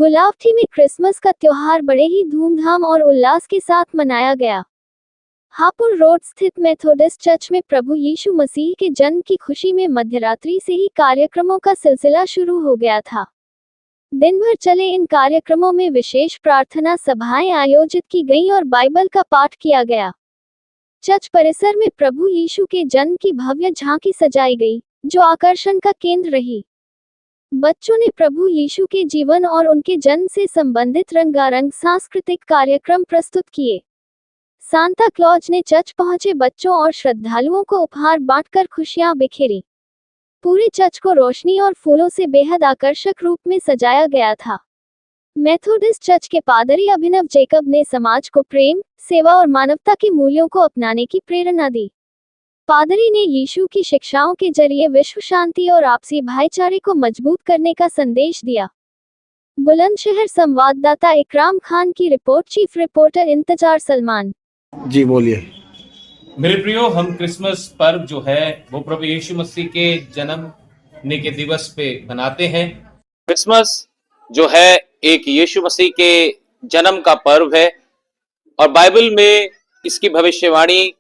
गुलावटी में क्रिसमस का त्योहार बड़े ही धूमधाम और उल्लास के साथ मनाया गया। हापुड़ रोड स्थित मेथोडिस्ट चर्च में प्रभु यीशु मसीह के जन्म की खुशी में मध्यरात्रि से ही कार्यक्रमों का सिलसिला शुरू हो गया था। दिन भर चले इन कार्यक्रमों में विशेष प्रार्थना सभाएं आयोजित की गईं और बाइबल का पाठ किया गया। चर्च परिसर में प्रभु यीशु के जन्म की भव्य झांकी सजाई गई, जो आकर्षण का केंद्र रही। बच्चों ने प्रभु यीशु के जीवन और उनके जन्म से संबंधित रंगारंग सांस्कृतिक कार्यक्रम प्रस्तुत किए। सांता क्लॉज ने चर्च पहुंचे बच्चों और श्रद्धालुओं को उपहार बांटकर खुशियां बिखेरी। पूरे चर्च को रोशनी और फूलों से बेहद आकर्षक रूप में सजाया गया था। मेथोडिस्ट चर्च के पादरी अभिनव जेकब ने समाज को प्रेम, सेवा और मानवता के मूल्यों को अपनाने की प्रेरणा दी। पादरी ने यीशु की शिक्षाओं के जरिए विश्व शांति और आपसी भाईचारे को मजबूत करने का संदेश दिया। बुलंदशहर संवाददाता इकराम खान की रिपोर्ट। चीफ रिपोर्टर इंतजार सलमान। जी बोलिए। मेरे प्रियो, हम क्रिसमस पर्व जो है वो प्रभु यीशु मसीह के जन्मने के दिवस पे मनाते हैं। क्रिसमस जो है एक यीशु मसीह के जन्म का पर्व है और बाइबल में इसकी भविष्यवाणी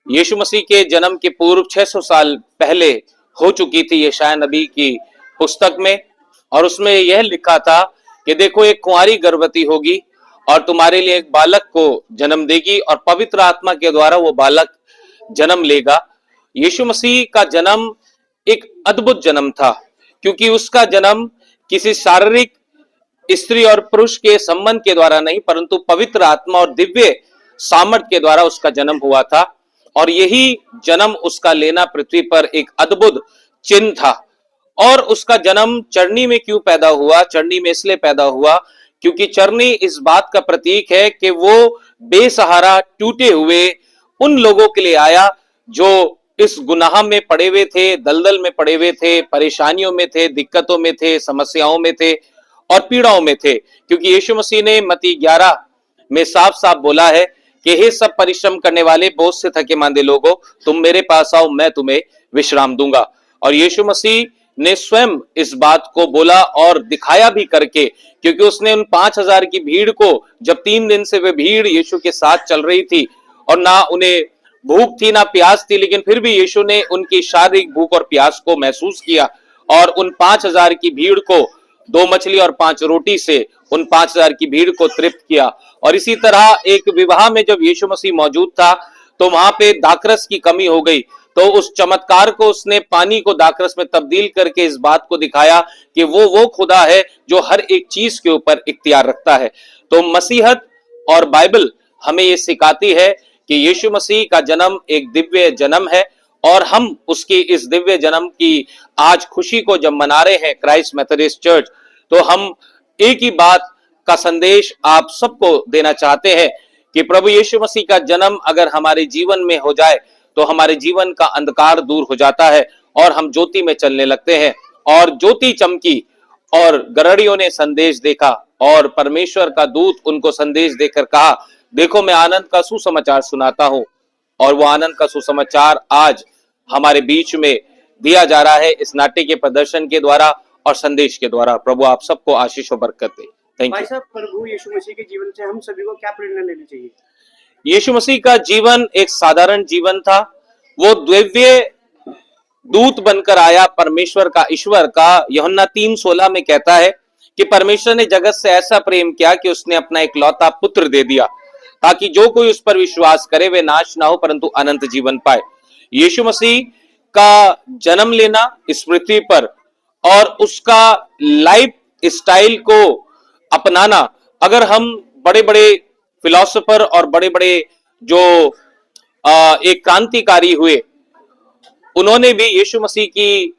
यीशु मसीह के जन्म के पूर्व 600 साल पहले हो चुकी थी यशायाह नबी की पुस्तक में। और उसमें यह लिखा था कि देखो, एक कुंवारी गर्भवती होगी और तुम्हारे लिए एक बालक को जन्म देगी और पवित्र आत्मा के द्वारा वो बालक जन्म लेगा। यीशु मसीह का जन्म एक अद्भुत जन्म था, क्योंकि उसका जन्म किसी शारीरिक स्त्री और पुरुष के संबंध के द्वारा नहीं, परंतु पवित्र आत्मा और दिव्य सामर्थ के द्वारा उसका जन्म हुआ था। और यही जन्म उसका लेना पृथ्वी पर एक अद्भुत चिन्ह था। और उसका जन्म चरनी में क्यों पैदा हुआ? चरनी में इसलिए पैदा हुआ क्योंकि चरनी इस बात का प्रतीक है कि वो बेसहारा टूटे हुए उन लोगों के लिए आया जो इस गुनाह में पड़े हुए थे, दलदल में पड़े हुए थे, परेशानियों में थे, दिक्कतों में थे, समस्याओं में थे और पीड़ाओं में थे। क्योंकि यीशु मसीह ने मत्ती 11 में साफ साफ बोला है कि हे सब परिश्रम करने वाले, बोझ से थके मांदे लोगों, तुम मेरे पास आओ, मैं तुम्हें विश्राम दूंगा। और यीशु मसीह ने स्वयं इस बात को बोला और दिखाया भी करके, क्योंकि उसने उन 5000 की भीड़ को, जब 3 दिन से वे भीड़ यीशु के साथ चल रही थी और ना उन्हें भूख थी ना प्यास थी, लेकिन फिर भी यीशु ने उनकी शारीरिक भूख और प्यास को महसूस किया और उन 5000 की भीड़ को 2 मछली और 5 रोटी से उन 5000 की भीड़ को तृप्त किया। और इसी तरह एक विवाह में जब यीशु मसीह मौजूद था तो वहां पे दाखरस की कमी हो गई, तो उस चमत्कार को उसने पानी को दाखरस में तब्दील करके इस बात को दिखाया कि वो खुदा है जो हर एक चीज के ऊपर इख्तियार रखता है। तो मसीहत और बाइबल हमें ये सिखाती है कि यीशु मसीह का जन्म एक दिव्य जन्म है और हम उसकी इस दिव्य जन्म की आज खुशी को जब मना रहे हैं क्राइस्ट मेथोडिस्ट चर्च, तो हम एक ही बात का संदेश आप सबको देना चाहते हैं कि प्रभु यीशु मसीह का जन्म अगर हमारे जीवन में हो जाए तो हमारे जीवन का अंधकार दूर हो जाता है और हम ज्योति में चलने लगते हैं। और ज्योति चमकी और गड़रियों ने संदेश देखा और परमेश्वर का दूत उनको संदेश देकर कहा, देखो मैं आनंद का सुसमाचार सुनाता हूं। और वो आनंद का सुसमाचार आज हमारे बीच में दिया जा रहा है इस नाट्य के प्रदर्शन के द्वारा और संदेश के द्वारा। प्रभु आप सबको आशीष और बरकत दे। Thank you. प्रभु यीशु मसीह के जीवन से हम सभी को क्या प्रेरणा लेनी चाहिए? यीशु मसीह का जीवन एक साधारण जीवन था। वो दिव्य दूत बनकर आया परमेश्वर का, ईश्वर का। यूहन्ना 3:16 में कहता है कि परमेश्वर ने जगत से ऐसा प्रेम किया कि उसने अपना इकलौता पुत्र दे दिया, ताकि जो कोई उस पर विश्वास करे वे नाश ना हो परंतु अनंत जीवन पाए। यीशु मसीह का जन्म लेना इस पृथ्वी पर और उसका लाइफ स्टाइल को अपनाना, अगर हम बड़े बड़े फिलोसोफर और बड़े बड़े जो एक क्रांतिकारी हुए, उन्होंने भी यीशु मसीह की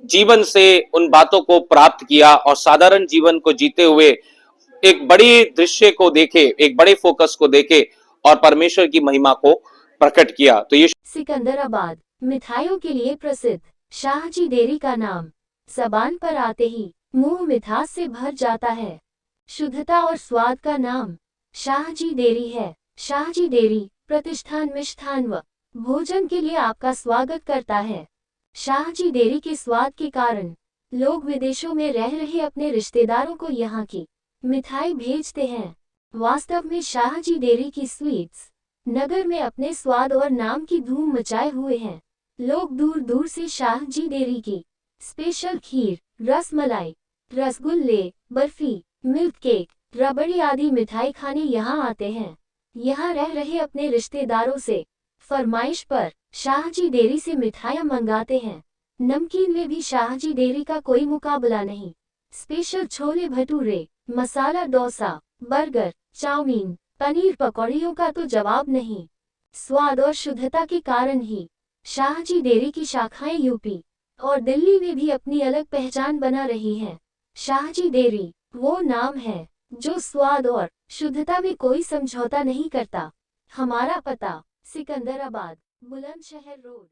जीवन से उन बातों को प्राप्त किया और साधारण जीवन को जीते हुए एक बड़ी दृश्य को देखे, एक बड़े फोकस को देखे और परमेश्वर की महिमा को प्रकट किया। तो ये सिकंदराबाद मिठाइयों के लिए प्रसिद्ध शाहजी डेयरी का नाम जबान पर आते ही मुंह मिठास से भर जाता है। शुद्धता और स्वाद का नाम शाहजी डेयरी है। शाहजी डेयरी प्रतिष्ठान मिष्ठान व भोजन के लिए आपका स्वागत करता है। शाहजी डेयरी के स्वाद के कारण लोग विदेशों में रह रहे अपने रिश्तेदारों को यहाँ की मिठाई भेजते हैं। वास्तव में शाहजी डेयरी की स्वीट्स नगर में अपने स्वाद और नाम की धूम मचाए हुए हैं। लोग दूर दूर से शाहजी डेयरी की स्पेशल खीर, रसमलाई, रसगुल्ले, बर्फी, मिल्क केक, रबड़ी आदि मिठाई खाने यहाँ आते हैं। यहाँ रह रहे अपने रिश्तेदारों से फरमाइश पर शाहजी डेयरी से मिठाइयाँ मंगाते हैं। नमकीन में भी शाहजी डेयरी का कोई मुकाबला नहीं। Special chole bhature, masala dosa, burger, chowmein, paneer पकौड़ियों का तो जवाब नहीं। स्वाद और शुद्धता के कारण ही शाहजी डेयरी की शाखाएं यूपी और दिल्ली में भी अपनी अलग पहचान बना रही हैं। शाहजी डेयरी वो नाम है जो स्वाद और शुद्धता में कोई समझौता नहीं करता। हमारा पता सिकंदराबाद, बुलंदशहर रोड।